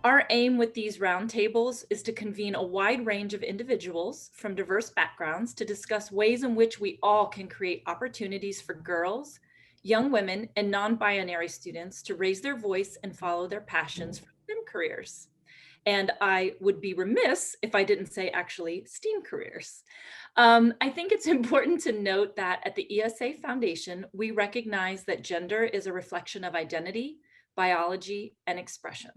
Our aim with these roundtables is to convene a wide range of individuals from diverse backgrounds to discuss ways in which we all can create opportunities for girls, young women, and non-binary students to raise their voice and follow their passions for STEM careers. And I would be remiss if I didn't say actually STEAM careers. I think it's important to note that at the ESA Foundation, we recognize that gender is a reflection of identity, biology, and expression.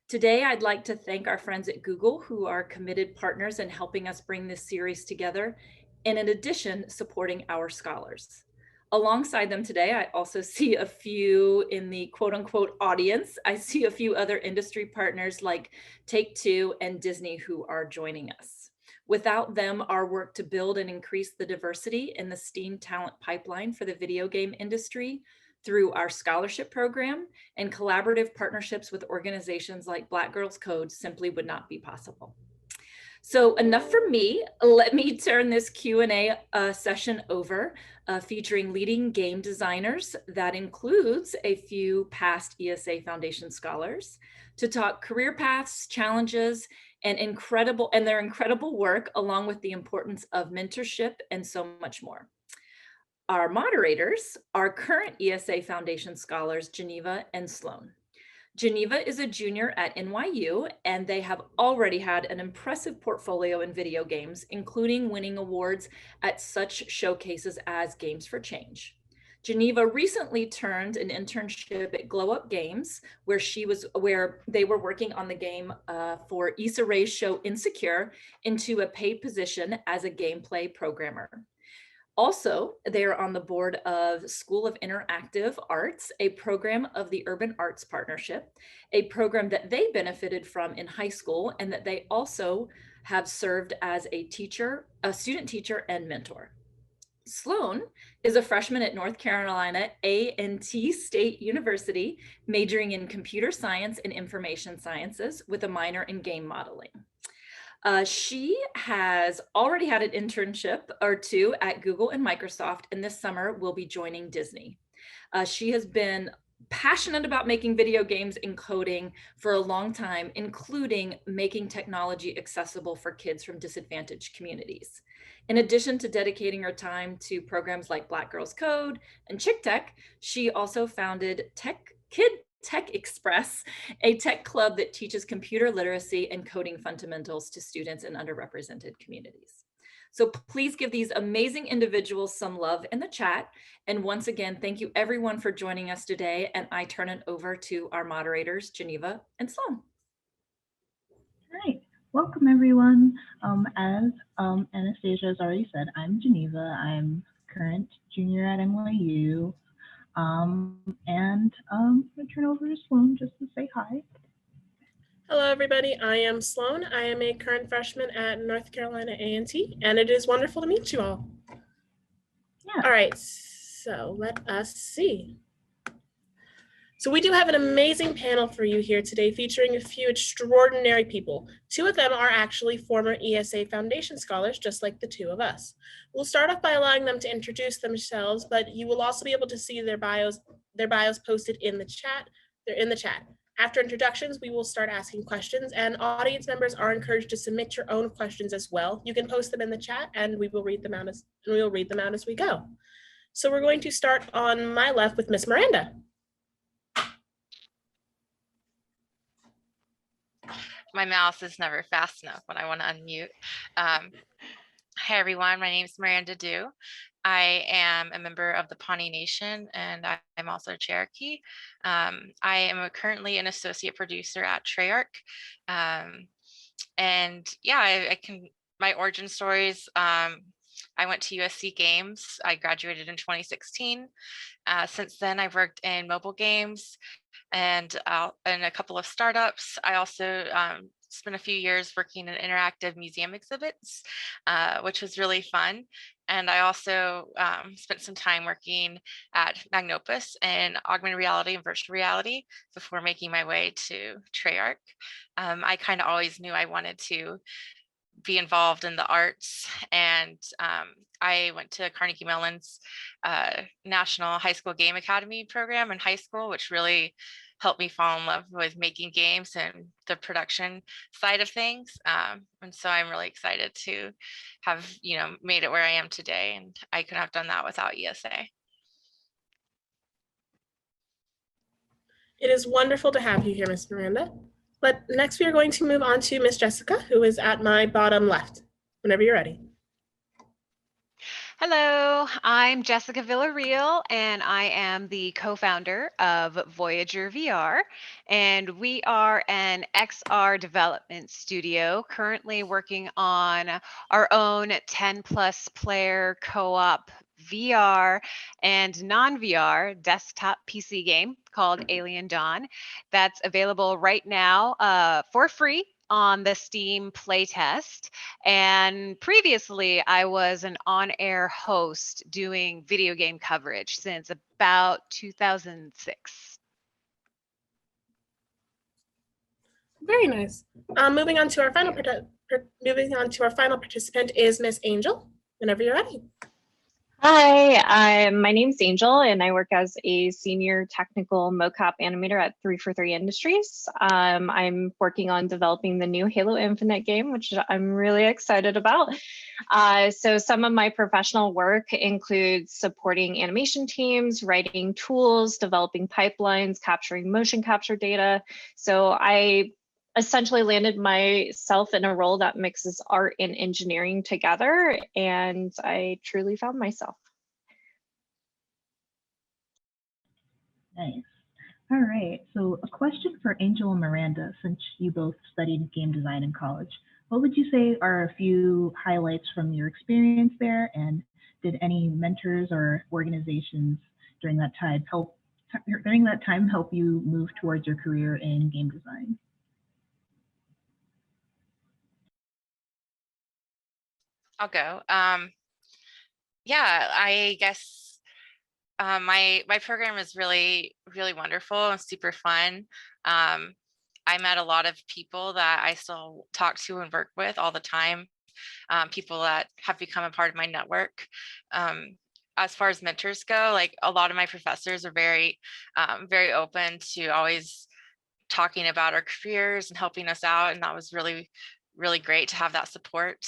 Today, I'd like to thank our friends at Google who are committed partners in helping us bring this series together, and in addition, supporting our scholars. Alongside them today, I also see a few in the quote unquote audience. I see a few other industry partners like Take-Two and Disney who are joining us. Without them, our work to build and increase the diversity in the STEAM talent pipeline for the video game industry through our scholarship program and collaborative partnerships with organizations like Black Girls Code simply would not be possible. So enough for me. Let me turn this Q&A session over, featuring leading game designers. That includes a few past ESA Foundation scholars to talk career paths, challenges, and their incredible work, along with the importance of mentorship and so much more. Our moderators are current ESA Foundation scholars, Geneva and Sloane. Geneva is a junior at NYU, and they have already had an impressive portfolio in video games, including winning awards at such showcases as Games for Change. Geneva recently turned an internship at Glow Up Games, where they were working on the game for Issa Rae's show Insecure, into a paid position as a gameplay programmer. Also, they are on the board of School of Interactive Arts, a program of the Urban Arts Partnership, a program that they benefited from in high school and that they also have served as a student teacher and mentor. Sloane is a freshman at North Carolina A&T State University, majoring in computer science and information sciences with a minor in game modeling. She has already had an internship or two at Google and Microsoft, and this summer will be joining Disney. She has been passionate about making video games and coding for a long time, including making technology accessible for kids from disadvantaged communities. In addition to dedicating her time to programs like Black Girls Code and Chick Tech, she also founded Kid Tech Express, a tech club that teaches computer literacy and coding fundamentals to students in underrepresented communities. So please give these amazing individuals some love in the chat. And once again, thank you everyone for joining us today. And I turn it over to our moderators, Geneva and Sloane. All right, welcome everyone. As Anastasia has already said, I'm Geneva. I'm current junior at NYU. I'm gonna turn over to Sloane just to say hi. Hello, everybody. I am Sloane. I am a current freshman at North Carolina A&T, and it is wonderful to meet you all. Yeah. All right, so let us see. So we do have an amazing panel for you here today, featuring a few extraordinary people. Two of them are actually former ESA Foundation scholars, just like the two of us. We'll start off by allowing them to introduce themselves, but you will also be able to see their bios posted in the chat. They're in the chat. After introductions, we will start asking questions, and audience members are encouraged to submit your own questions as well. You can post them in the chat, and we will read them out as we go. So we're going to start on my left with Miss Miranda. My mouse is never fast enough when I want to unmute. Hi, everyone. My name is Miranda Dew. I am a member of the Pawnee Nation, and I'm also Cherokee. I am currently an associate producer at Treyarch. And yeah, my origin stories, I went to USC Games. I graduated in 2016. Since then, I've worked in mobile games and in a couple of startups. I also spent a few years working in interactive museum exhibits, which was really fun. And I also spent some time working at Magnopus in augmented reality and virtual reality before making my way to Treyarch. I kind of always knew I wanted to be involved in the arts, and I went to Carnegie Mellon's National High School Game Academy program in high school, which really helped me fall in love with making games and the production side of things. And so I'm really excited to have, made it where I am today. And I couldn't have done that without ESA. It is wonderful to have you here, Ms. Miranda. But next we are going to move on to Ms. Jessica, who is at my bottom left. Whenever you're ready. Hello, I'm Jessica Villarreal, and I am the co-founder of Voyager VR, and we are an XR development studio currently working on our own 10+ player co-op VR and non-VR desktop PC game called Alien Dawn that's available right now for free on the Steam playtest. And previously, I was an on-air host doing video game coverage since about 2006. Very nice. Moving on to our final participant is Miss Angel. Whenever you're ready. Hi, my name's Angel, and I work as a senior technical mocap animator at 343 Industries. I'm working on developing the new Halo Infinite game, which I'm really excited about. So some of my professional work includes supporting animation teams, writing tools, developing pipelines, capturing motion capture data. So I essentially landed myself in a role that mixes art and engineering together, and I truly found myself. Nice. All right, so a question for Angel and Miranda, since you both studied game design in college. What would you say are a few highlights from your experience there, and did any mentors or organizations during that time help you move towards your career in game design? I'll go. Yeah, I guess my program is really, really wonderful and super fun. I met a lot of people that I still talk to and work with all the time, people that have become a part of my network. As far as mentors go, like a lot of my professors are very, very open to always talking about our careers and helping us out. And that was really, really great to have that support.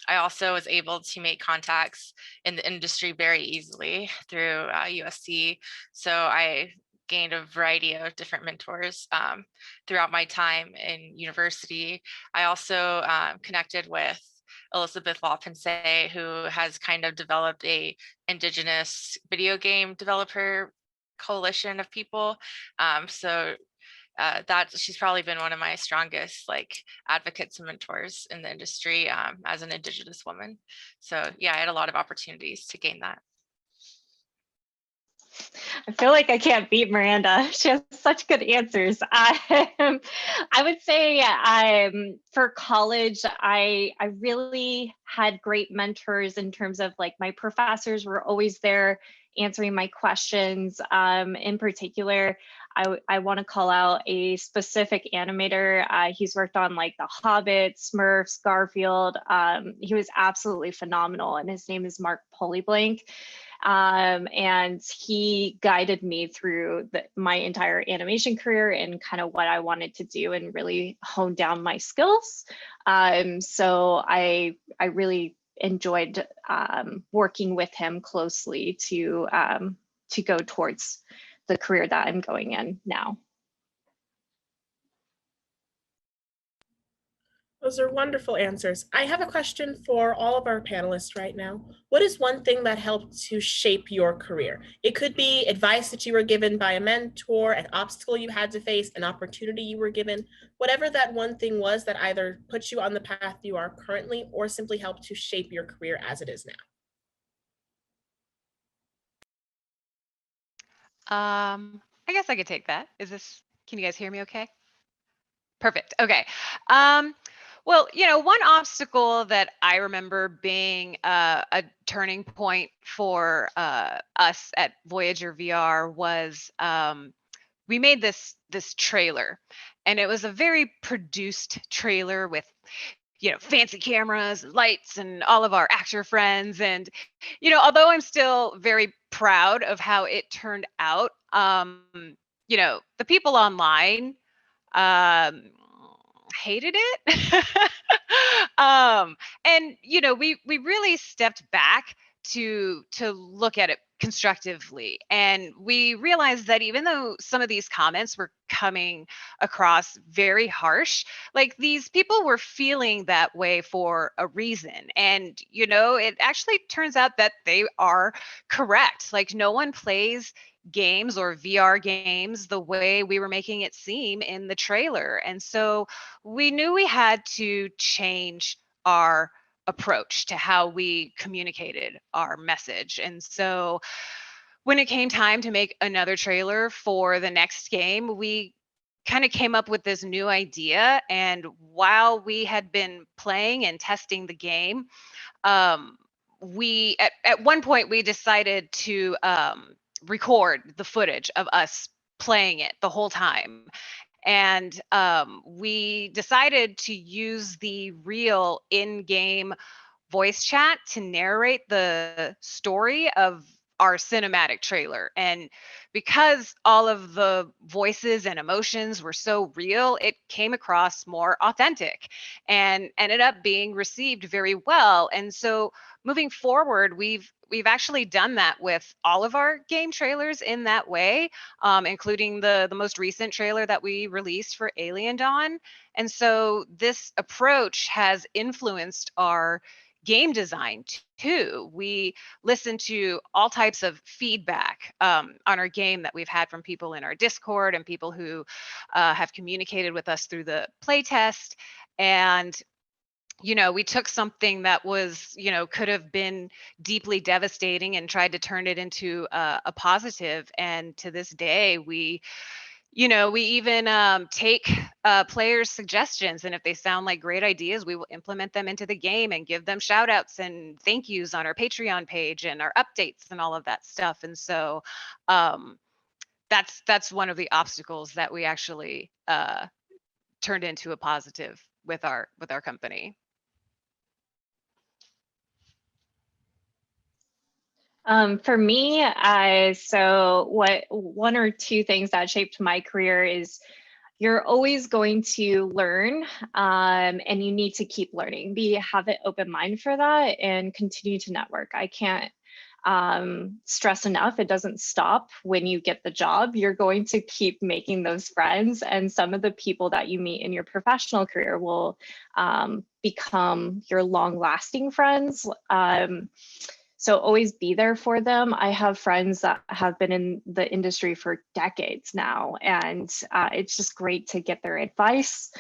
I also was able to make contacts in the industry very easily through USC. So I gained a variety of different mentors throughout my time in university. I also connected with Elizabeth Lawpensay, who has kind of developed a Indigenous video game developer coalition of people. That she's probably been one of my strongest advocates and mentors in the industry as an Indigenous woman. So yeah, I had a lot of opportunities to gain that. I feel like I can't beat Miranda. She has such good answers. I would say for college, I really had great mentors in terms of my professors were always there answering my questions. In particular, I want to call out a specific animator. He's worked on The Hobbit, Smurfs, Garfield. He was absolutely phenomenal, and his name is Mark Polyblank. And he guided me through my entire animation career and kind of what I wanted to do and really hone down my skills. So I really enjoyed working with him closely to go towards the career that I'm going in now. Those are wonderful answers. I have a question for all of our panelists right now. What is one thing that helped to shape your career? It could be advice that you were given by a mentor, an obstacle you had to face, an opportunity you were given, whatever that one thing was that either put you on the path you are currently or simply helped to shape your career as it is now. I guess I could take that. Can you guys hear me okay? Perfect. Okay. Well, one obstacle that I remember being a turning point for us at Voyager VR was we made this trailer, and it was a very produced trailer with fancy cameras, lights, and all of our actor friends. And although I'm still very proud of how it turned out, the people online hated it. And we really stepped back to look at it constructively, and we realized that even though some of these comments were coming across very harsh, like, these people were feeling that way for a reason. And it actually turns out that they are correct. Like, no one plays games or VR games the way we were making it seem in the trailer. And so we knew we had to change our approach to how we communicated our message. And so when it came time to make another trailer for the next game, we kind of came up with this new idea. And while we had been playing and testing the game, we at one point we decided to record the footage of us playing it the whole time. And we decided to use the real in-game voice chat to narrate the story of our cinematic trailer. And because all of the voices and emotions were so real, it came across more authentic and ended up being received very well. And so moving forward, we've actually done that with all of our game trailers in that way, including the most recent trailer that we released for Alien Dawn. And so this approach has influenced our game design too. We listen to all types of feedback on our game that we've had from people in our Discord and people who have communicated with us through the playtest. And we took something that was, could have been deeply devastating and tried to turn it into a positive. And to this day, we even take players' suggestions, and if they sound like great ideas, we will implement them into the game and give them shout outs and thank yous on our Patreon page and our updates and all of that stuff. And so that's one of the obstacles that we actually turned into a positive with our company. For me, so one or two things that shaped my career is you're always going to learn, and you need to keep learning. Have an open mind for that and continue to network. I can't stress enough, it doesn't stop when you get the job. You're going to keep making those friends, and some of the people that you meet in your professional career will become your long-lasting friends. So always be there for them. I have friends that have been in the industry for decades now, and it's just great to get their advice.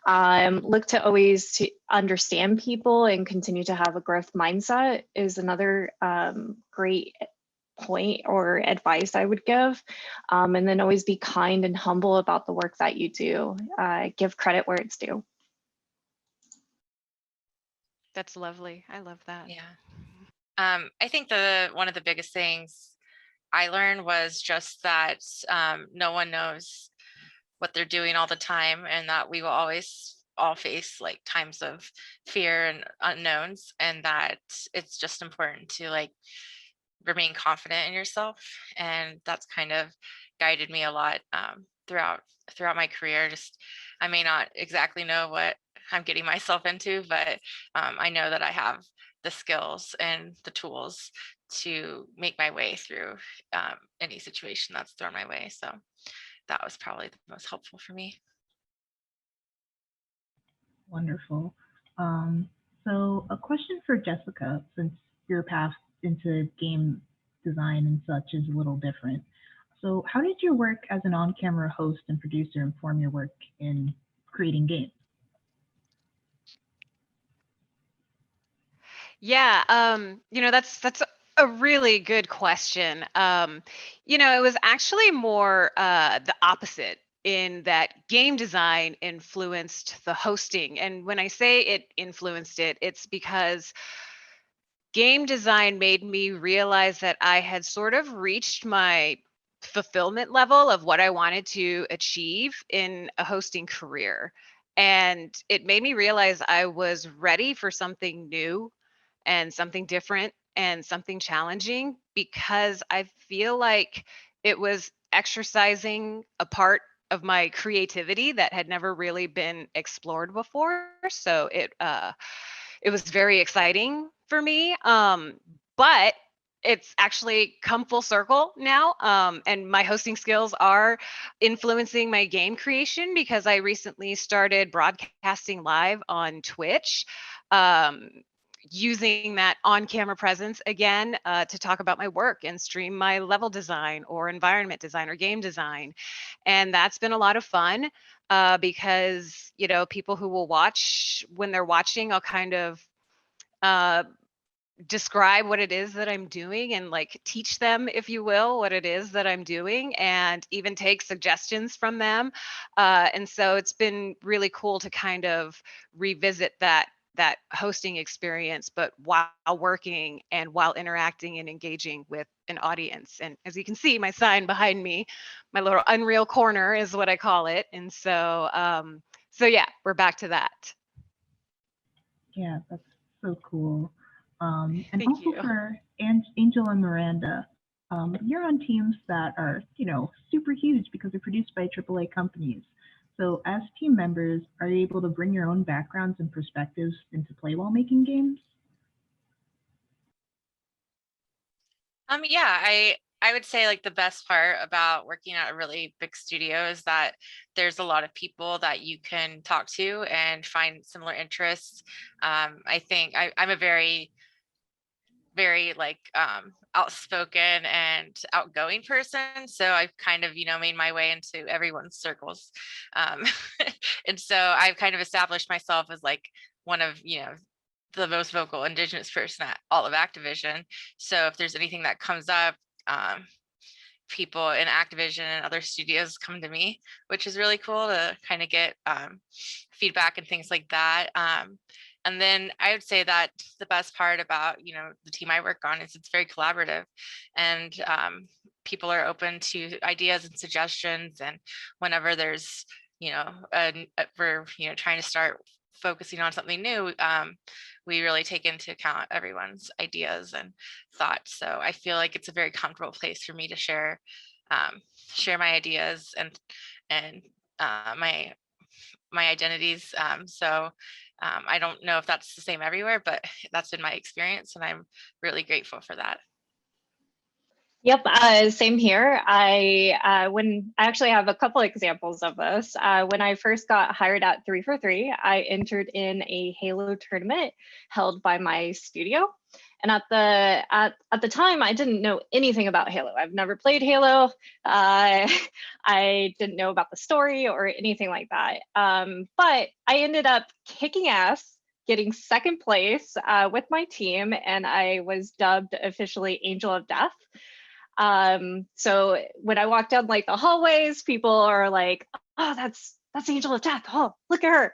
Look to always to understand people and continue to have a growth mindset is another great point or advice I would give. And then always be kind and humble about the work that you do. Give credit where it's due. That's lovely. I love that. Yeah. I think one of the biggest things I learned was just that no one knows what they're doing all the time, and that we will always all face like times of fear and unknowns, and that it's just important to like remain confident in yourself. And that's kind of guided me a lot throughout my career. Just I may not exactly know what I'm getting myself into, but I know that I have the skills and the tools to make my way through any situation that's thrown my way. So that was probably the most helpful for me. Wonderful. So a question for Jessica, since your path into game design and such is a little different. So how did your work as an on-camera host and producer inform your work in creating games? Yeah, that's a really good question. It was actually more the opposite, in that game design influenced the hosting. And when I say it influenced it, it's because game design made me realize that I had sort of reached my fulfillment level of what I wanted to achieve in a hosting career. And it made me realize I was ready for something new and something different and something challenging, because I feel like it was exercising a part of my creativity that had never really been explored before. So it was very exciting for me. But it's actually come full circle now. And my hosting skills are influencing my game creation because I recently started broadcasting live on Twitch. Using that on-camera presence again to talk about my work and stream my level design or environment design or game design. And that's been a lot of fun because, you know, people who will watch, when they're watching, I'll kind of describe what it is that I'm doing and like teach them, if you will, what it is that I'm doing and even take suggestions from them. And so it's been really cool to kind of revisit that hosting experience, but while working and while interacting and engaging with an audience. And as you can see, my sign behind me, my little Unreal corner is what I call it. And so yeah, we're back to that. Yeah, that's so cool. And Thank also you. for Angel and Miranda, you're on teams that are, you know, super huge because they're produced by AAA companies. So as team members, are you able to bring your own backgrounds and perspectives into play while making games? Yeah, I would say like the best part about working at a really big studio is that there's a lot of people that you can talk to and find similar interests. I think I'm a very like outspoken and outgoing person, so I've kind of, you know, made my way into everyone's circles. um and so I've kind of established myself as like one of, you know, the most vocal Indigenous person at all of Activision. So if there's anything that comes up, people in Activision and other studios come to me, which is really cool to kind of get feedback and things like that. And then I would say that the best part about, you know, the team I work on is it's very collaborative, and people are open to ideas and suggestions. And whenever there's, you know, we're, you know, trying to start focusing on something new, we really take into account everyone's ideas and thoughts. So I feel like it's a very comfortable place for me to share my ideas and my identities. I don't know if that's the same everywhere, but that's been my experience, and I'm really grateful for that. Yep, same here. When I actually have a couple examples of this. When I first got hired at 343, I entered in a Halo tournament held by my studio. And at the time, I didn't know anything about Halo. I've never played Halo. I didn't know about the story or anything like that. But I ended up kicking ass, getting second place with my team, and I was dubbed officially Angel of Death. So when I walk down like the hallways, people are like, "Oh, that's Angel of Death. Oh, look at her."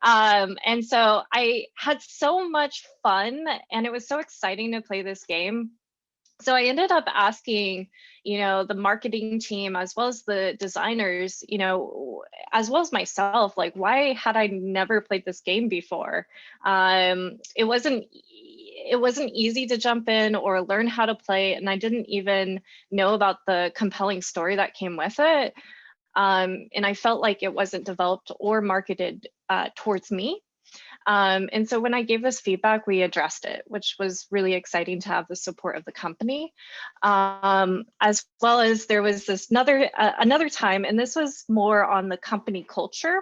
And so I had so much fun, and it was so exciting to play this game. So I ended up asking, you know, the marketing team as well as the designers, you know, as well as myself, like, why had I never played this game before? It wasn't easy to jump in or learn how to play, and I didn't even know about the compelling story that came with it. And I felt like it wasn't developed or marketed towards me. And so when I gave this feedback, we addressed it, which was really exciting to have the support of the company. As well as there was this another time, and this was more on the company culture,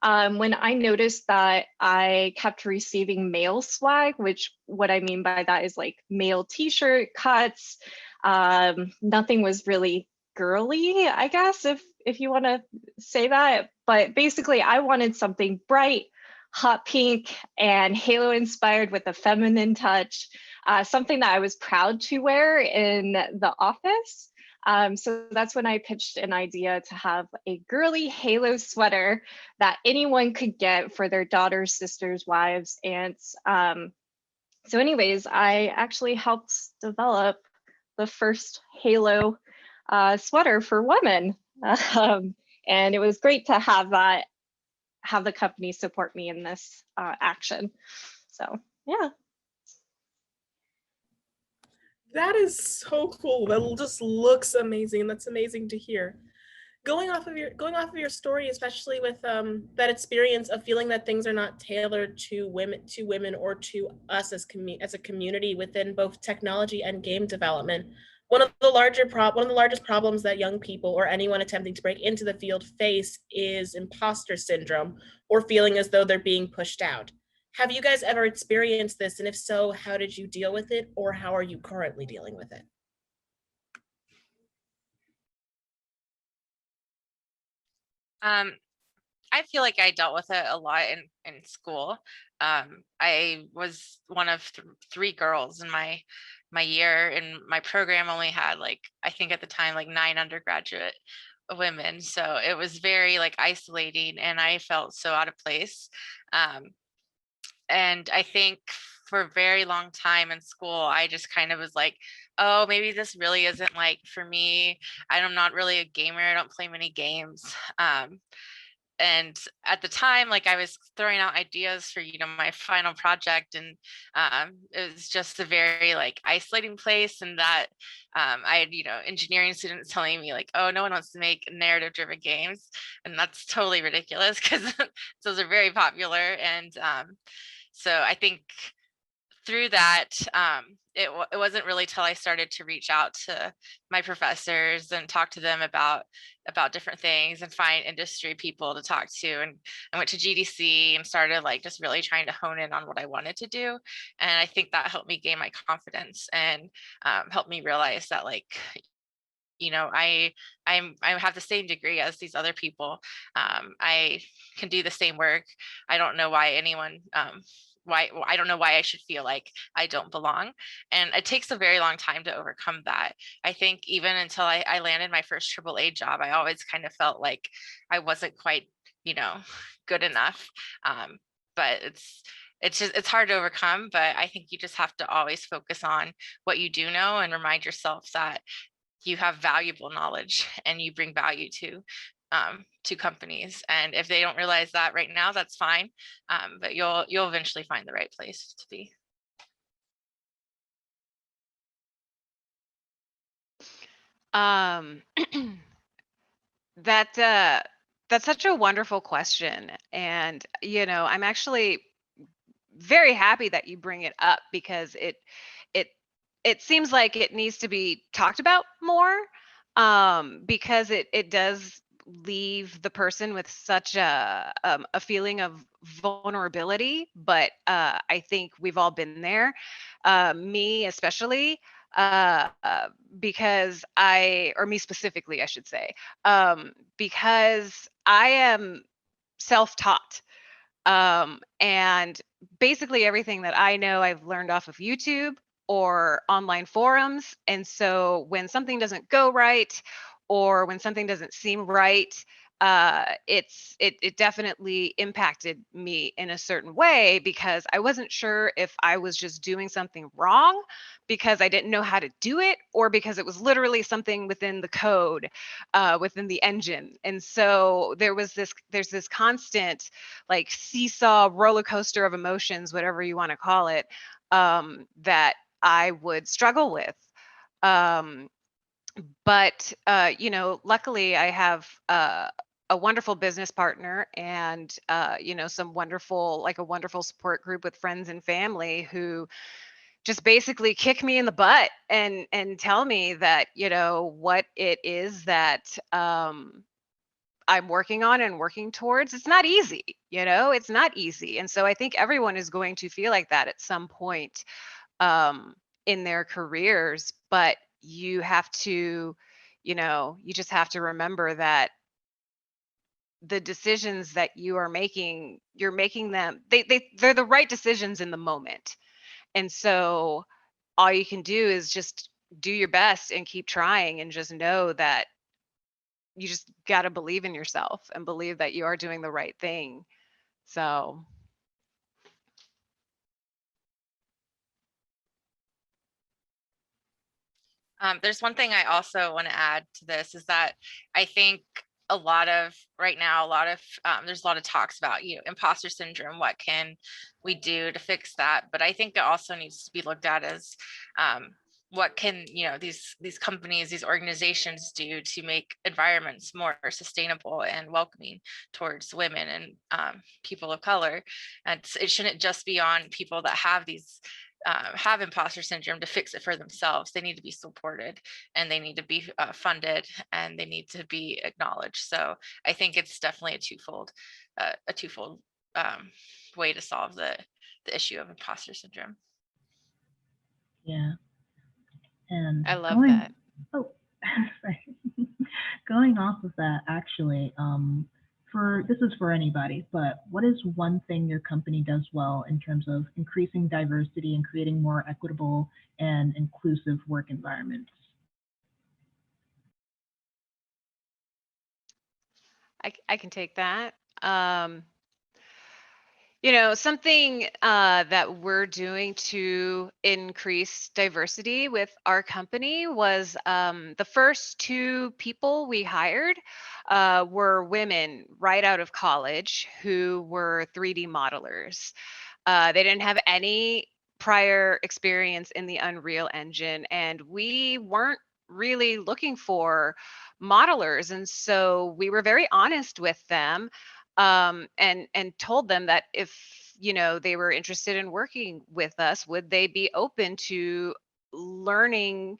when I noticed that I kept receiving male swag, which what I mean by that is like male t-shirt cuts. Nothing was really girly, I guess, if you want to say that. But basically, I wanted something bright, hot pink, and Halo inspired with a feminine touch, something that I was proud to wear in the office. So that's when I pitched an idea to have a girly Halo sweater that anyone could get for their daughters, sisters, wives, aunts. So anyways, I actually helped develop the first Halo sweater for women. And it was great to have the company support me in this action. So yeah. That is so cool. That just looks amazing. That's amazing to hear. Going off of your story, especially with that experience of feeling that things are not tailored to women or to us as a community within both technology and game development. One of the largest problems that young people or anyone attempting to break into the field face is imposter syndrome, or feeling as though they're being pushed out. Have you guys ever experienced this? And if so, how did you deal with it, or how are you currently dealing with it? I feel like I dealt with it a lot in school. I was one of three girls in my year, and my program only had, like, I think at the time, like 9 undergraduate women. So it was very like isolating, and I felt so out of place. Um, and I think for a very long time in school, I just kind of was like, oh, maybe this really isn't like for me. I'm not really a gamer. I don't play many games. And at the time, like, I was throwing out ideas for, my final project, and it was just a very like isolating place. And that I had, engineering students telling me like, oh, no one wants to make narrative driven games, and that's totally ridiculous because those are very popular. And so I think through that, it wasn't really till I started to reach out to my professors and talk to them about different things and find industry people to talk to. And I went to GDC and started like just really trying to hone in on what I wanted to do. And I think that helped me gain my confidence and helped me realize that, like, I have the same degree as these other people. I can do the same work. I don't know why anyone why I don't know why I should feel like I don't belong. And it takes a very long time to overcome that. I think even until I landed my first AAA job, I always kind of felt like I wasn't quite, good enough. But it's hard to overcome. But I think you just have to always focus on what you do know and remind yourself that you have valuable knowledge and you bring value to companies. And if they don't realize that right now, that's fine. But you'll eventually find the right place to be. Um, that's such a wonderful question. And, I'm actually very happy that you bring it up because it seems like it needs to be talked about more, because it does leave the person with such a feeling of vulnerability. But I think we've all been there, me especially, because or me specifically, I should say, because I am self-taught. And basically everything that I know, I've learned off of YouTube or online forums. And so when something doesn't go right, or when something doesn't seem right, it definitely impacted me in a certain way, because I wasn't sure if I was just doing something wrong because I didn't know how to do it, or because it was literally something within the code, within the engine. And so there's this constant like seesaw roller coaster of emotions, whatever you want to call it, that I would struggle with. But luckily I have a wonderful business partner, and some wonderful, like a wonderful support group with friends and family who just basically kick me in the butt and tell me that what it is that I'm working on and working towards. It's not easy, it's not easy. And so I think everyone is going to feel like that at some point in their careers. But you have to, you just have to remember that the decisions that you are making, you're making them, they're the right decisions in the moment. And so all you can do is just do your best and keep trying, and just know that you just got to believe in yourself and believe that you are doing the right thing. So There's one thing I also want to add to this, is that I think right now, there's a lot of talks about, imposter syndrome. What can we do to fix that? But I think it also needs to be looked at as what can, you know, these companies, these organizations do to make environments more sustainable and welcoming towards women and people of color. And it shouldn't just be on people that have these have imposter syndrome to fix it for themselves. They need to be supported, and they need to be funded, and they need to be acknowledged. So I think it's definitely a twofold way to solve the issue of imposter syndrome. Yeah. And I love that. Oh, sorry. Going off of that, actually, this is for anybody, but what is one thing your company does well in terms of increasing diversity and creating more equitable and inclusive work environments? I can take that. You know, something that we're doing to increase diversity with our company was the first 2 people we hired were women right out of college who were 3D modelers. They didn't have any prior experience in the Unreal Engine, and we weren't really looking for modelers. And so we were very honest with them, and told them that if, you know, they were interested in working with us, would they be open to learning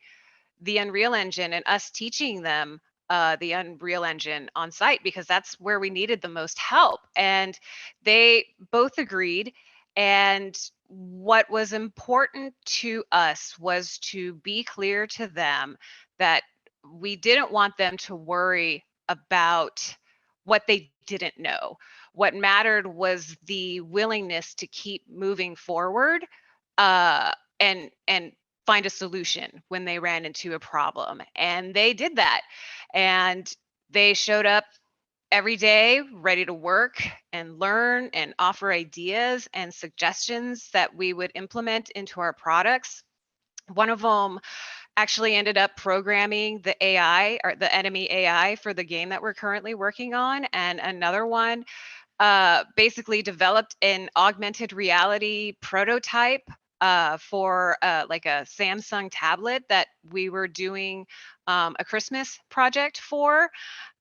the Unreal Engine and us teaching them the Unreal Engine on site, because that's where we needed the most help. And they both agreed. And what was important to us was to be clear to them that we didn't want them to worry about what they didn't know. What mattered was the willingness to keep moving forward, and find a solution when they ran into a problem. And they did that. And they showed up every day ready to work and learn and offer ideas and suggestions that we would implement into our products. One of them actually ended up programming the AI, or the enemy AI, for the game that we're currently working on. And another one basically developed an augmented reality prototype for like a Samsung tablet that we were doing a Christmas project for.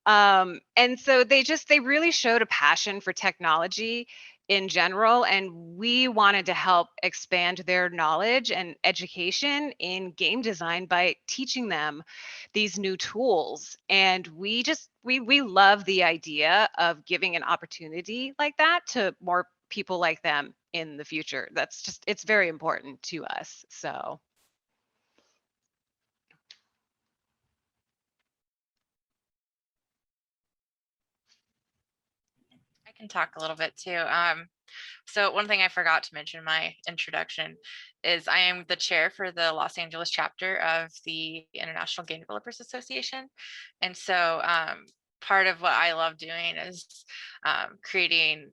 And so they really showed a passion for technology in general, and we wanted to help expand their knowledge and education in game design by teaching them these new tools. And we love the idea of giving an opportunity like that to more people like them in the future. It's very important to us. So I can talk a little bit too. So one thing I forgot to mention in my introduction is I am the chair for the Los Angeles chapter of the International Game Developers Association. And so part of what I love doing is creating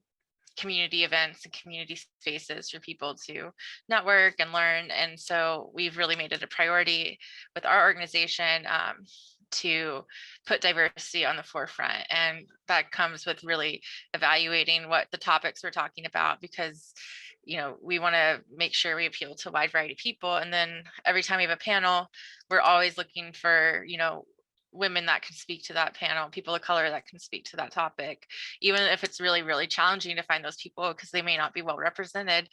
community events and community spaces for people to network and learn. And so we've really made it a priority with our organization to put diversity on the forefront. And that comes with really evaluating what the topics we're talking about, because we want to make sure we appeal to a wide variety of people. And then every time we have a panel, we're always looking for women that can speak to that panel, people of color that can speak to that topic, even if it's really, really challenging to find those people because they may not be well represented.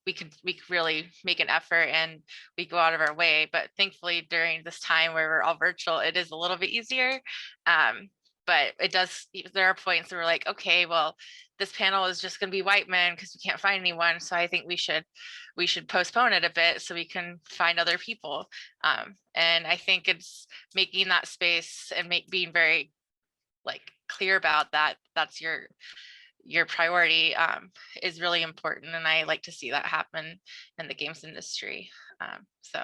We could really make an effort, and we go out of our way. But thankfully, during this time where we're all virtual, it is a little bit easier. But there are points where we're like, okay, well, this panel is just going to be white men because we can't find anyone. So I think we should postpone it a bit so we can find other people. And I think it's making that space and being very clear about that. That's your priority is really important. And I like to see that happen in the games industry. So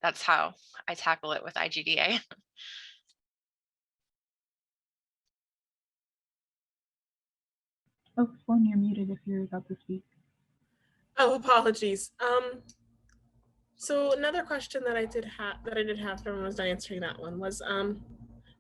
that's how I tackle it with IGDA. Oh, Sloane, you're muted if you're about to speak. Oh, apologies. So another question that I did have, that I did have, if everyone was done answering that one, was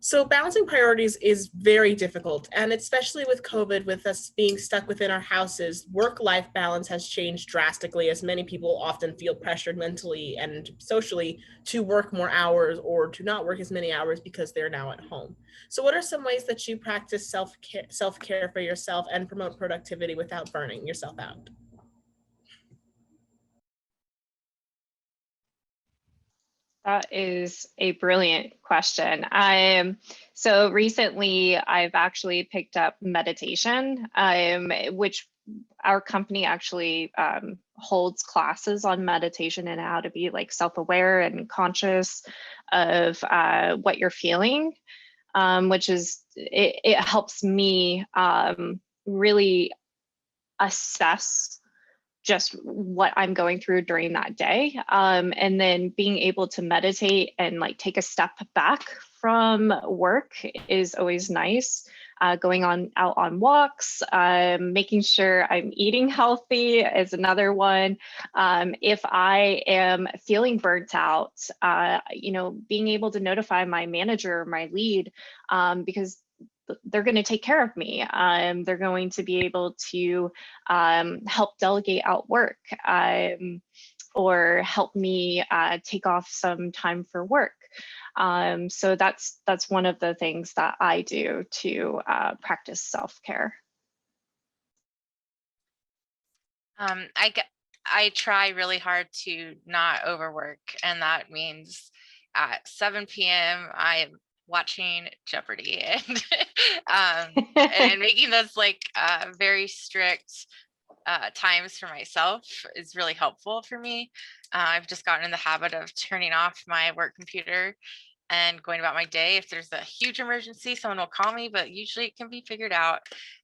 So balancing priorities is very difficult, and especially with COVID, with us being stuck within our houses, work-life balance has changed drastically, as many people often feel pressured mentally and socially to work more hours or to not work as many hours because they're now at home. So what are some ways that you practice self-care for yourself and promote productivity without burning yourself out? That is a brilliant question. So recently I've actually picked up meditation, which our company actually holds classes on meditation and how to be like self-aware and conscious of what you're feeling, which is, it helps me really assess just what I'm going through during that day. And then being able to meditate and like take a step back from work is always nice. Going out on walks, making sure I'm eating healthy is another one. If I am feeling burnt out, being able to notify my manager or my lead, because they're going to take care of me. They're going to be able to help delegate out work, or help me take off some time for work. So that's one of the things that I do to practice self-care. I try really hard to not overwork, and that means at 7 p.m. I am watching Jeopardy and making those like very strict times for myself is really helpful for me. I've just gotten in the habit of turning off my work computer and going about my day. If there's a huge emergency, someone will call me, but usually it can be figured out.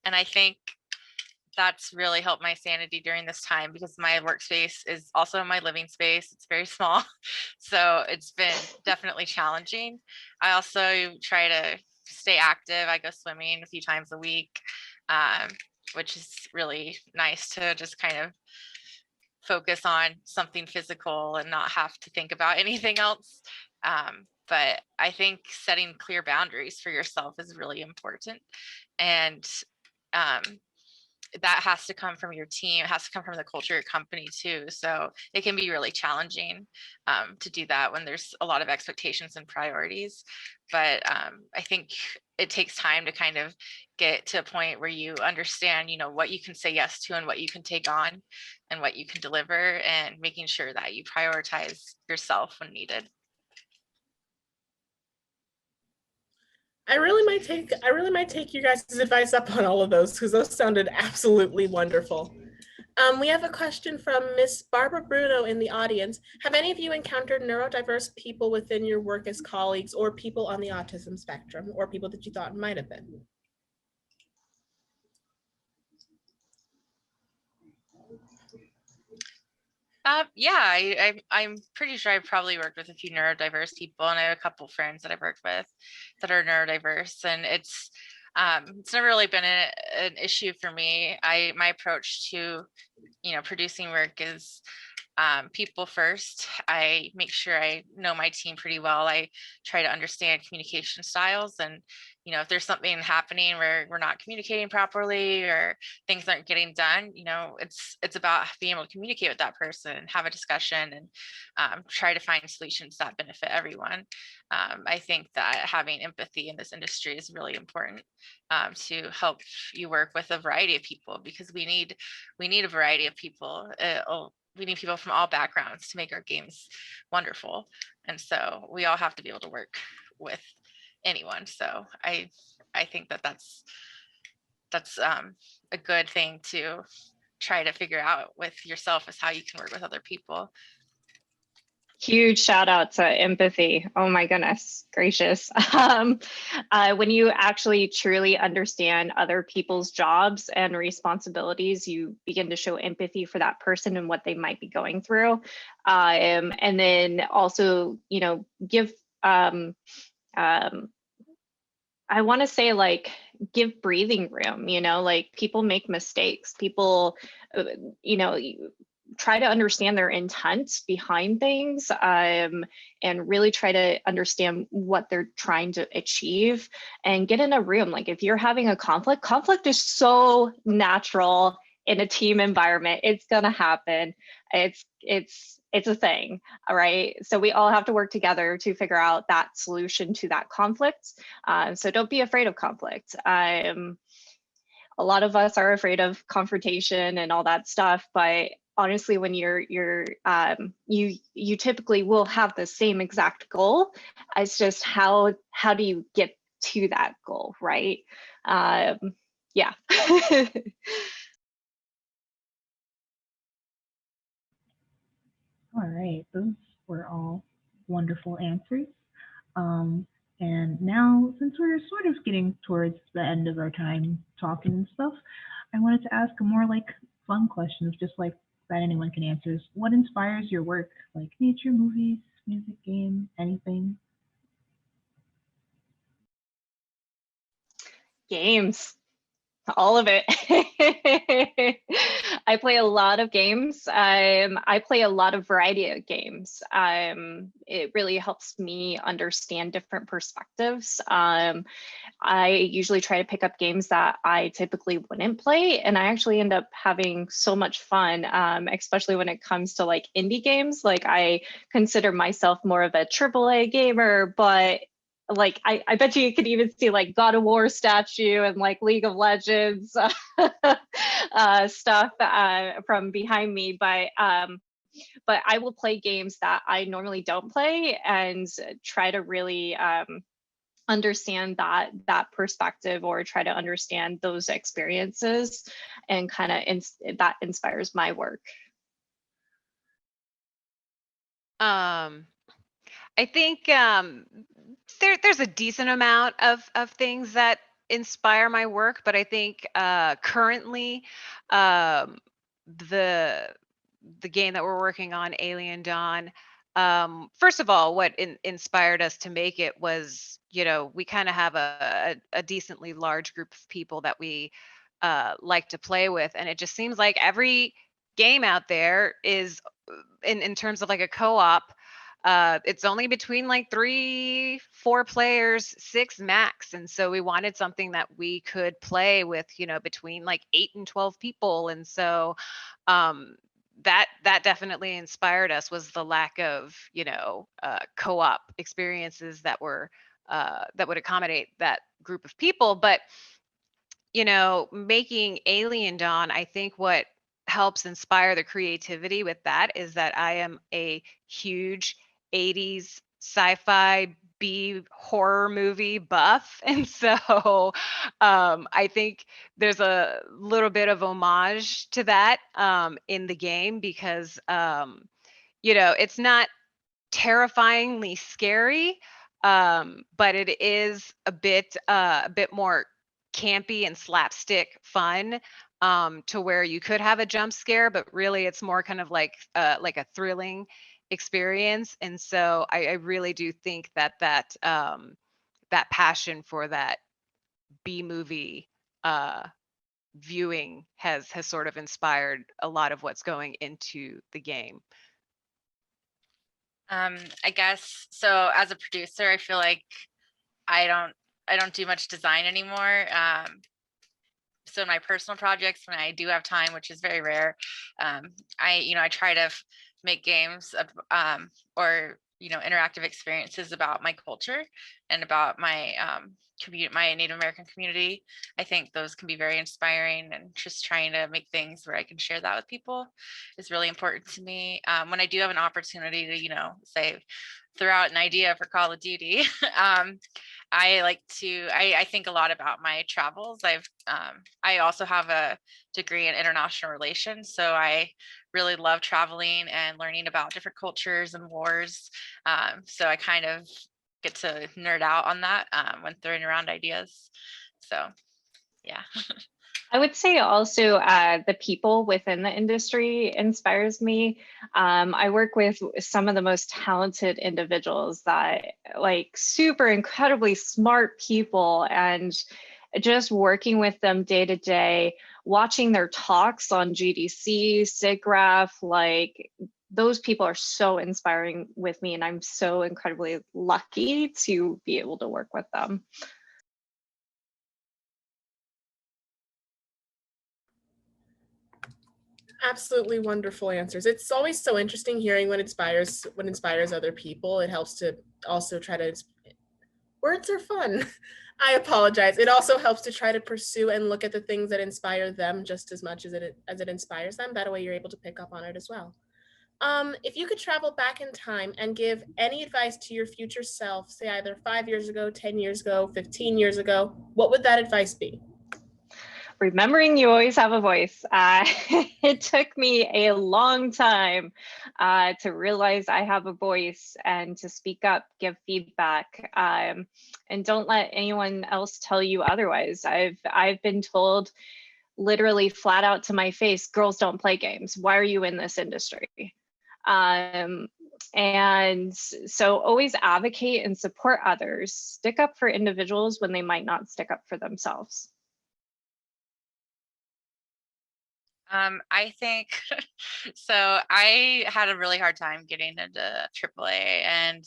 And I think that's really helped my sanity during this time, because my workspace is also my living space. It's very small. So it's been definitely challenging. I also try to stay active. I go swimming a few times a week, which is really nice to just kind of focus on something physical and not have to think about anything else. But I think setting clear boundaries for yourself is really important. And that has to come from your team. It has to come from the culture of your company too. So it can be really challenging to do that when there's a lot of expectations and priorities. But I think it takes time to kind of get to a point where you understand, what you can say yes to and what you can take on and what you can deliver, and making sure that you prioritize yourself when needed. I really might take you guys' advice up on all of those, because those sounded absolutely wonderful. We have a question from Miss Barbara Bruno in the audience. Have any of you encountered neurodiverse people within your work as colleagues, or people on the autism spectrum, or people that you thought might have been? Yeah, I'm pretty sure I've probably worked with a few neurodiverse people, and I have a couple friends that I've worked with that are neurodiverse, and it's never really been an issue for me. My approach to producing work is people first. I make sure I know my team pretty well. I try to understand communication styles, and if there's something happening where we're not communicating properly or things aren't getting done, it's about being able to communicate with that person, have a discussion, and try to find solutions that benefit everyone. I think that having empathy in this industry is really important to help you work with a variety of people, because we need a variety of people. We need people from all backgrounds to make our games wonderful. And so we all have to be able to work with anyone. So I think that's a good thing to try to figure out with yourself, is how you can work with other people. Huge shout out to empathy. Oh my goodness gracious. When you actually truly understand other people's jobs and responsibilities, you begin to show empathy for that person and what they might be going through. And then also, give, I want to say, like, give breathing room, like people make mistakes. People, try to understand their intent behind things, and really try to understand what they're trying to achieve, and get in a room. Like if you're having a conflict is so natural in a team environment. It's gonna happen. It's a thing, all right? So we all have to work together to figure out that solution to that conflict. So don't be afraid of conflict. A lot of us are afraid of confrontation and all that stuff, but honestly, when you typically will have the same exact goal. It's just how do you get to that goal, right? Yeah. All right, those were all wonderful answers. And now, since we're sort of getting towards the end of our time talking and stuff, I wanted to ask a more like fun questions, just like that anyone can answer. Is what inspires your work? Like nature, movies, music, game, anything? Games. All of it. I play a lot of games. I play a lot of variety of games. It really helps me understand different perspectives. I usually try to pick up games that I typically wouldn't play, and I actually end up having so much fun, especially when it comes to like indie games. Like I consider myself more of a AAA gamer, but like I bet you could even see like God of War statue and like League of Legends stuff from behind me, but I will play games that I normally don't play and try to really understand that perspective, or try to understand those experiences, and kind of that inspires my work. I think there's a decent amount of things that inspire my work, but I think currently the game that we're working on, Alien Dawn, first of all, what inspired us to make it was, we kind of have a decently large group of people that we like to play with, and it just seems like every game out there is in terms of like a co-op, it's only between like 3-4 players, 6 max. And so we wanted something that we could play with, between like 8 and 12 people. And so that definitely inspired us, was the lack of, co-op experiences that were that would accommodate that group of people. But, making Alien Dawn, I think what helps inspire the creativity with that is that I am a huge 80s sci-fi B horror movie buff. And so I think there's a little bit of homage to that in the game, because, it's not terrifyingly scary, but it is a bit more campy and slapstick fun, to where you could have a jump scare, but really it's more kind of like a thrilling experience. And so I really do think that that passion for that B movie viewing has sort of inspired a lot of what's going into the game. I guess so. As a producer, I feel like I don't do much design anymore. So in my personal projects, when I do have time, which is very rare, I try to make games or interactive experiences about my culture and about my my Native American community. I think those can be very inspiring, and just trying to make things where I can share that with people is really important to me. When I do have an opportunity to, say, throw out an idea for Call of Duty, I think a lot about my travels. I also have a degree in international relations, so I really love traveling and learning about different cultures and wars. So I kind of get to nerd out on that when throwing around ideas. So yeah. I would say also the people within the industry inspires me. I work with some of the most talented individuals, that like super incredibly smart people, and just working with them day to day, watching their talks on GDC, SIGGRAPH, like those people are so inspiring with me, and I'm so incredibly lucky to be able to work with them. Absolutely wonderful answers. It's always so interesting hearing what inspires other people. It helps to also try to, words are fun. I apologize. It also helps to try to pursue and look at the things that inspire them just as much as it inspires them. That way you're able to pick up on it as well. If you could travel back in time and give any advice to your future self, say either 5 years ago, 10 years ago, 15 years ago, what would that advice be? Remembering you always have a voice. It took me a long time to realize I have a voice and to speak up, give feedback, and don't let anyone else tell you otherwise. I've been told literally flat out to my face, girls don't play games. Why are you in this industry? And so always advocate and support others. Stick up for individuals when they might not stick up for themselves. I think so. I had a really hard time getting into AAA, and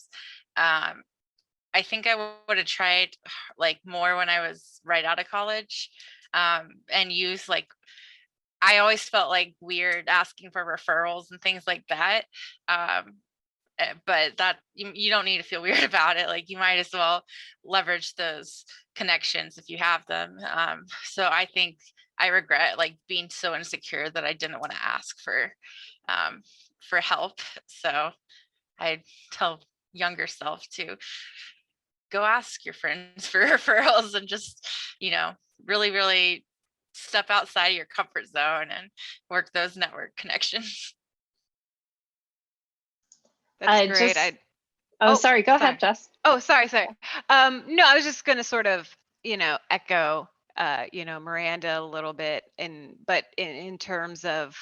I think I would have tried like more when I was right out of college, and use like, I always felt like weird asking for referrals and things like that. But that you don't need to feel weird about it. Like, you might as well leverage those connections if you have them. So I think I regret like being so insecure that I didn't want to ask for help. So I tell younger self to go ask your friends for referrals, and just, really, really step outside of your comfort zone and work those network connections. That's great. Sorry, go ahead, Jess. Oh, sorry. No, I was just going to sort of, echo, Miranda a little bit, but in terms of,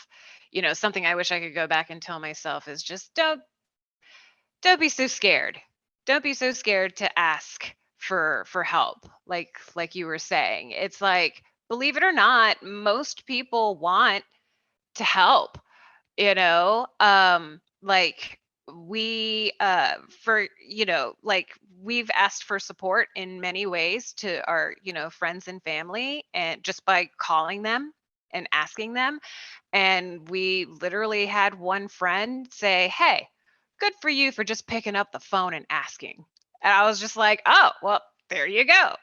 something I wish I could go back and tell myself is just don't be so scared. Don't be so scared to ask for help. Like you were saying, it's like, believe it or not, most people want to help, like we for like we've asked for support in many ways to our friends and family, and just by calling them and asking them. And we literally had one friend say, hey, good for you for just picking up the phone and asking. And I was just like, oh, well, there you go.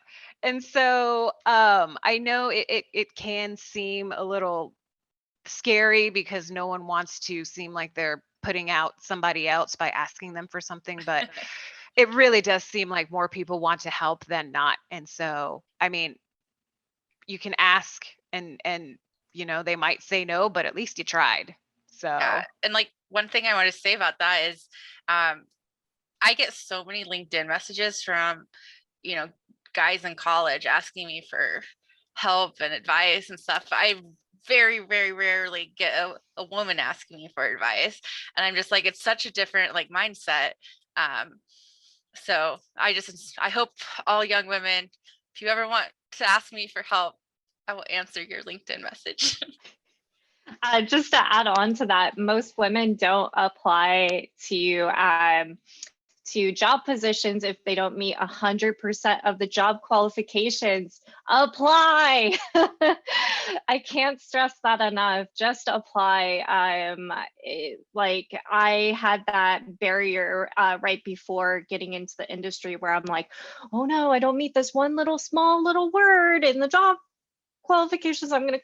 And so I know it can seem a little scary because no one wants to seem like they're putting out somebody else by asking them for something, but it really does seem like more people want to help than not. And so, I mean, you can ask and they might say no, but at least you tried. So Yeah. And like, one thing I want to say about that is, I get so many LinkedIn messages from, guys in college asking me for help and advice and stuff. I very, very rarely get a woman asking me for advice. And I'm just like, it's such a different like mindset. So I hope all young women, if you ever want to ask me for help, I will answer your LinkedIn message. Just to add on to that, most women don't apply to job positions if they don't meet 100% of the job qualifications. Apply. I can't stress that enough. Just apply. Like I had that barrier right before getting into the industry where I'm like, oh no, I don't meet this one small little word in the job qualifications. I'm gonna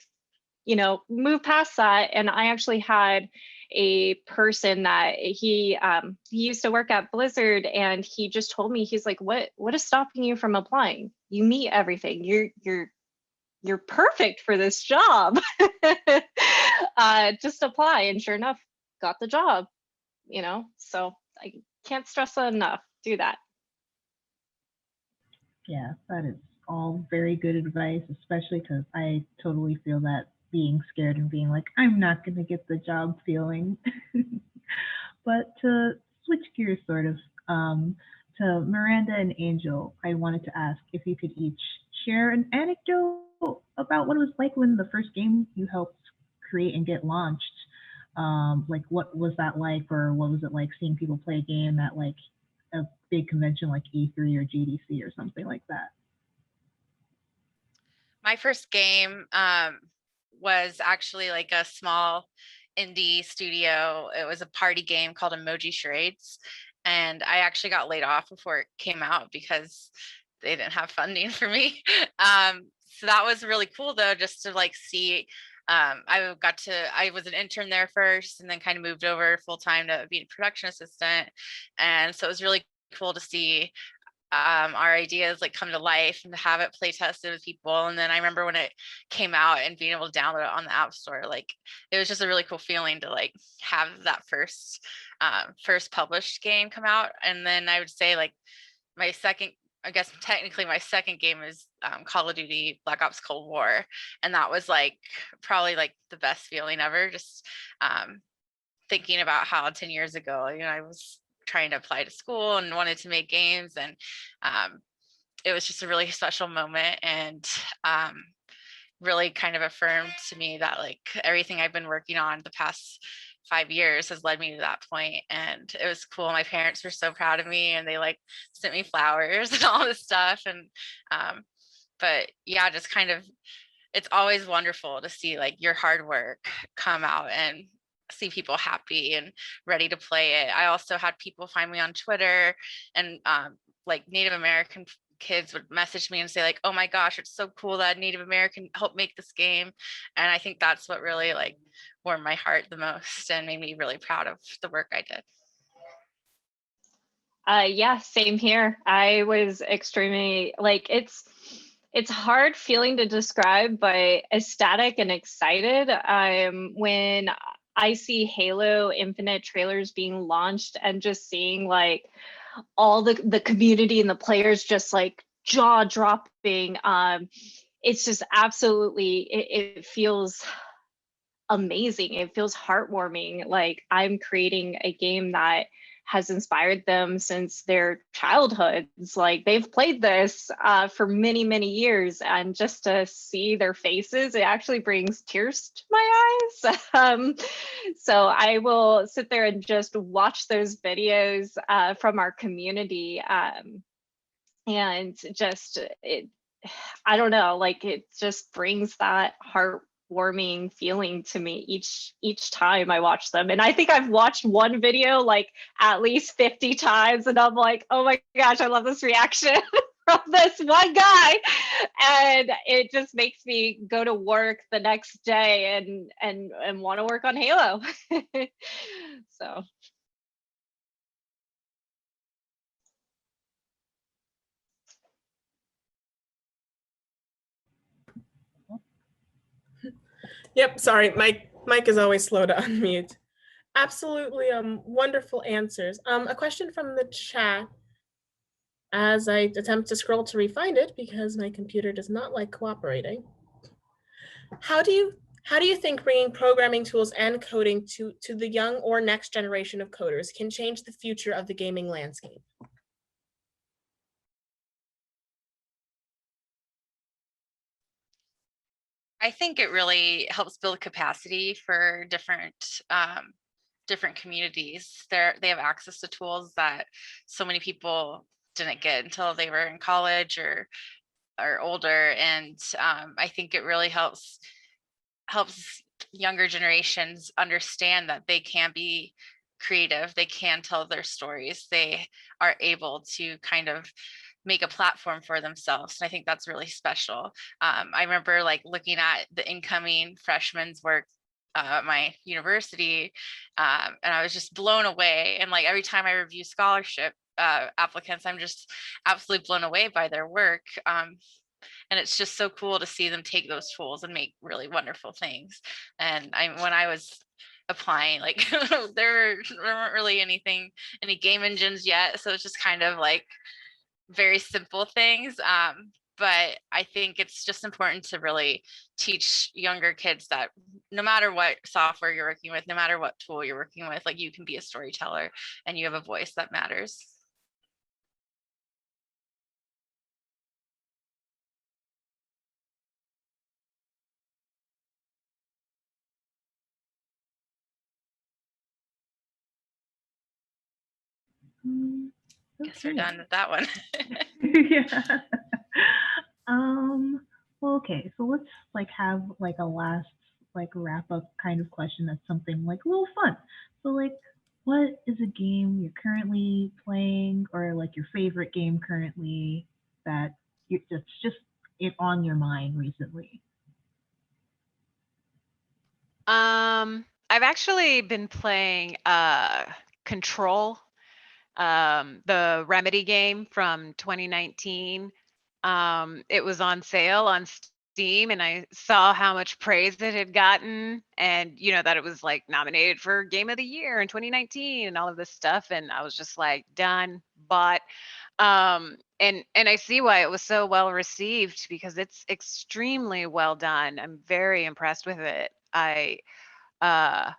move past that. And I actually had a person that he used to work at Blizzard, and he just told me, he's like, what is stopping you from applying? You meet everything. You're perfect for this job. Just apply. And sure enough, got the job, so I can't stress that enough. Do that. Yeah, that is all very good advice, especially because I totally feel that being scared and being like, I'm not going to get the job feeling. But to switch gears sort of, to Miranda and Angel, I wanted to ask if you could each share an anecdote about what it was like when the first game you helped create and get launched. Like, what was that like, or what was it like seeing people play a game at like a big convention like E3 or GDC or something like that? My first game was actually like a small indie studio. It was a party game called Emoji Charades. And I actually got laid off before it came out because they didn't have funding for me. So that was really cool though, just to like see. I was an intern there first and then kind of moved over full time to being a production assistant. And so it was really cool to see our ideas like come to life and to have it play tested with people. And then I remember when it came out and being able to download it on the App Store, like it was just a really cool feeling to like have that first published game come out. And then I would say like my second, I guess technically my second game is Call of Duty Black Ops Cold War, and that was like probably like the best feeling ever. Just thinking about how 10 years ago, I was trying to apply to school and wanted to make games, and it was just a really special moment, and really kind of affirmed to me that like everything I've been working on the past 5 years has led me to that point. And it was cool. My parents were so proud of me, and they like sent me flowers and all this stuff. And but yeah, just kind of, it's always wonderful to see like your hard work come out and see people happy and ready to play it. I also had people find me on Twitter, and like Native American kids would message me and say like, oh my gosh, it's so cool that Native American helped make this game. And I think that's what really like warmed my heart the most and made me really proud of the work I did. Yeah, same here. I was extremely like, it's hard feeling to describe, but ecstatic and excited when I see Halo Infinite trailers being launched and just seeing like all the community and the players just like jaw dropping. It's just absolutely, it feels amazing. It feels heartwarming. Like I'm creating a game that has inspired them since their childhoods. Like they've played this for many, many years, and just to see their faces, it actually brings tears to my eyes. So I will sit there and just watch those videos from our community, and just I don't know, like it just brings that heartwarming feeling to me each time I watch them. And I think I've watched one video like at least 50 times, and I'm like, oh my gosh, I love this reaction from this one guy. And it just makes me go to work the next day and want to work on Halo. So Yep, sorry, Mike is always slow to unmute. Absolutely wonderful answers. A question from the chat as I attempt to scroll to refind it because my computer does not like cooperating. How do you think bringing programming tools and coding to the young or next generation of coders can change the future of the gaming landscape? I think it really helps build capacity for different communities. They have access to tools that so many people didn't get until they were in college or older. And I think it really helps younger generations understand that they can be creative, they can tell their stories, they are able to kind of make a platform for themselves. And I think that's really special. I remember like looking at the incoming freshmen's work at my university, and I was just blown away. And like every time I review scholarship applicants, I'm just absolutely blown away by their work. And it's just so cool to see them take those tools and make really wonderful things. And when I was applying, like there weren't really any game engines yet, so it's just kind of like very simple things. But I think it's just important to really teach younger kids that no matter what software you're working with, no matter what tool you're working with, like you can be a storyteller and you have a voice that matters. Guess we're Okay. done with that one. Yeah. Well, okay. So let's like have like a last like wrap up kind of question. That's something like a little fun. So like, what is a game you're currently playing, or like your favorite game currently that that's just it on your mind recently? I've actually been playing Control, the Remedy game from 2019. It was on sale on Steam, and I saw how much praise it had gotten, and you know that it was like nominated for Game of the Year in 2019 and all of this stuff, and I was just like done, bought. And I see why it was so well received because it's extremely well done. I'm very impressed with it. Uh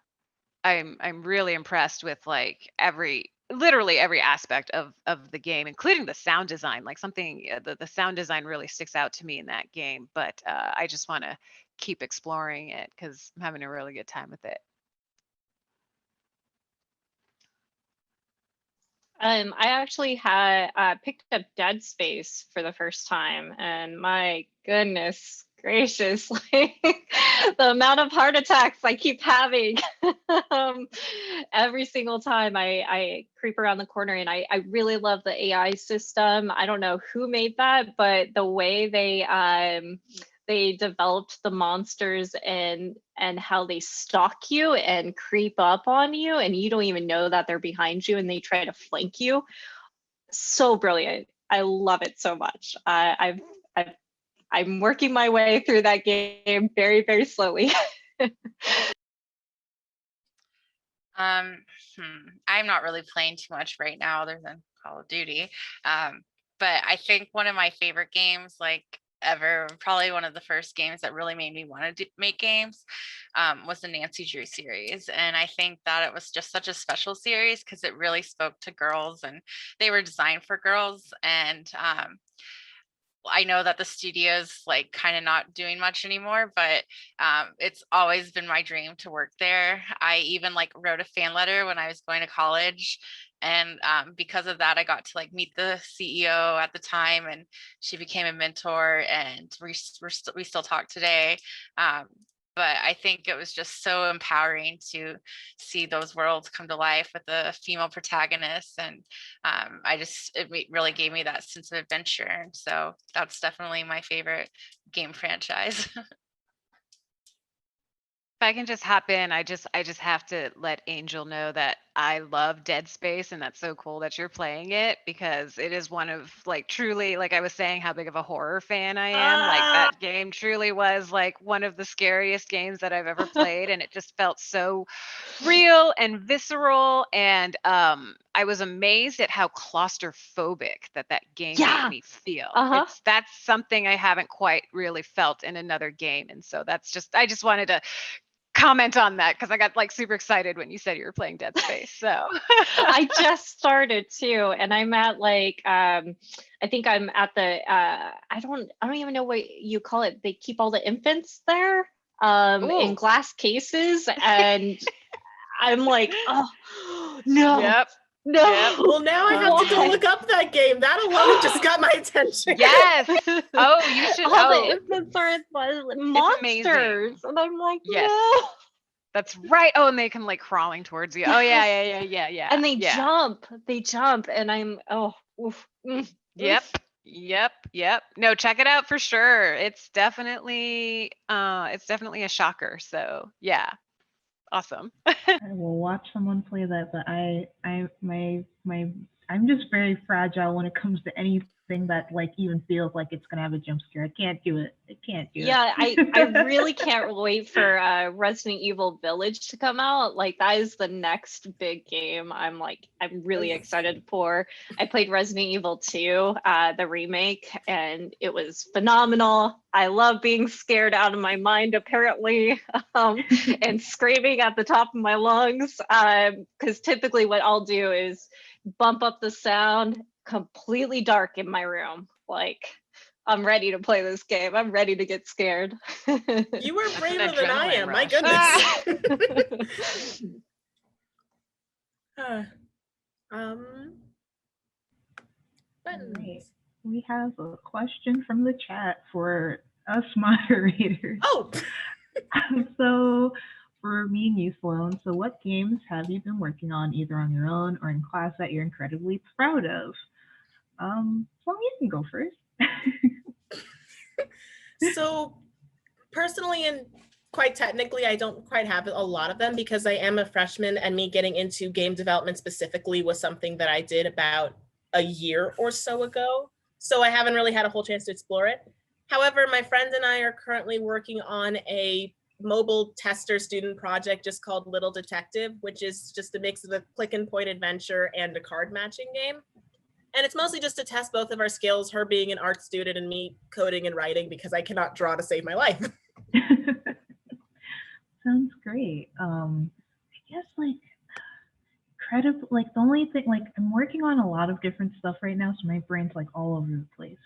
I'm really impressed with like literally every aspect of the game, including the sound design. Like something the sound design really sticks out to me in that game, but I just want to keep exploring it because I'm having a really good time with it. I actually had picked up Dead Space for the first time, and my goodness gracious, like the amount of heart attacks I keep having every single time I creep around the corner. And I really love the AI system. I don't know who made that, but the way they developed the monsters and how they stalk you and creep up on you, and you don't even know that they're behind you and they try to flank you. So brilliant. I love it so much. I'm working my way through that game very, very slowly. I'm not really playing too much right now other than Call of Duty. But I think one of my favorite games like ever, probably one of the first games that really made me want to make games, was the Nancy Drew series. And I think that it was just such a special series because it really spoke to girls and they were designed for girls. And I know that the studio's like kind of not doing much anymore, but it's always been my dream to work there. I even like wrote a fan letter when I was going to college. And because of that, I got to like meet the CEO at the time, and she became a mentor, and we still talk today. But I think it was just so empowering to see those worlds come to life with a female protagonist. And it really gave me that sense of adventure. And so that's definitely my favorite game franchise. If I can just hop in, I just have to let Angel know that I love Dead Space, and that's so cool that you're playing it because it is one of like truly, like I was saying, how big of a horror fan I am. Like that game truly was like one of the scariest games that I've ever played, and it just felt so real and visceral. And I was amazed at how claustrophobic that game made me feel. That's something I haven't quite really felt in another game, and so I just wanted to comment on that because I got like super excited when you said you were playing Dead Space. So I just started too, and I'm at like I think I'm at the I don't even know what you call it. They keep all the infants there in glass cases, and I'm like, oh no. Yep. No. Yep. Well, now I have to go look up that game. That alone just got my attention. Yes. Oh, you should. All the infants are monsters, and I'm like, yes. No. That's right. Oh, and they come like crawling towards you. Oh yeah. And they jump, and I'm Yep. No, check it out for sure. It's definitely a shocker. So yeah. Awesome. I will watch someone play that, but I'm just very fragile when it comes to anything that like even feels like it's gonna have a jump scare. I can't do it. Yeah, I really can't wait for Resident Evil Village to come out. Like that is the next big game I'm really excited for. I played Resident Evil 2, the remake, and it was phenomenal. I love being scared out of my mind apparently, and screaming at the top of my lungs, because typically what I'll do is bump up the sound, completely dark in my room. Like I'm ready to play this game. I'm ready to get scared. You were braver than I am. My goodness. friends. Right. We have a question from the chat for us moderators. Oh, So for me and you, Sloane, so what games have you been working on either on your own or in class that you're incredibly proud of? Sloane, you can go first. so personally and quite technically, I don't quite have a lot of them because I am a freshman, and me getting into game development specifically was something that I did about a year or so ago. So I haven't really had a whole chance to explore it. However, my friend and I are currently working on a mobile tester student project just called Little Detective, which is just a mix of a click and point adventure and a card matching game. And it's mostly just to test both of our skills, her being an art student and me coding and writing because I cannot draw to save my life. Sounds great. I guess like incredible, like the only thing, like I'm working on a lot of different stuff right now, so my brain's like all over the place.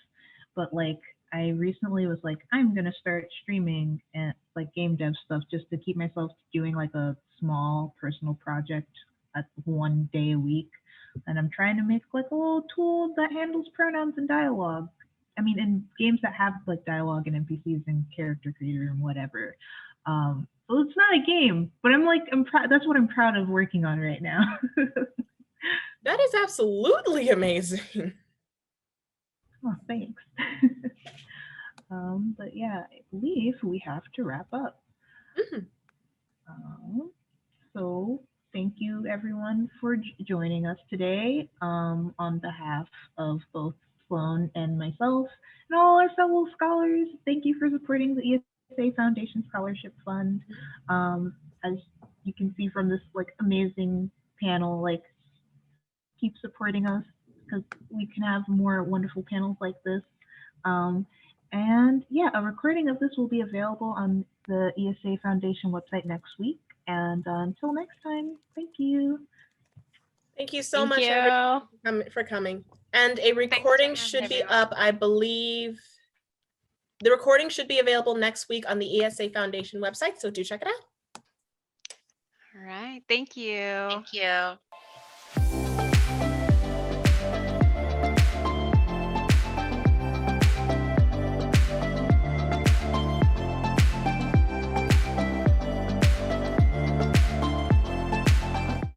But like I recently was like, I'm gonna start streaming and like game dev stuff just to keep myself doing like a small personal project at 1 day a week. And I'm trying to make like a little tool that handles pronouns and dialogue. I mean, in games that have like dialogue and NPCs and character creator and whatever. So it's not a game, but I'm proud. That's what I'm proud of working on right now. That is absolutely amazing. Oh, thanks. But yeah, I believe we have to wrap up. So thank you everyone for joining us today. On behalf of both Sloane and myself and all our fellow scholars, thank you for supporting the ESA Foundation Scholarship Fund. As you can see from this like amazing panel, like keep supporting us because we can have more wonderful panels like this. And yeah, a recording of this will be available on the ESA Foundation website next week. And until next time, thank you. Thank you so Thank much you. everyone for coming. And a recording should be everyone. up, I believe. The recording should be available next week on the ESA Foundation website, so do check it out. All right. Thank you. Thank you.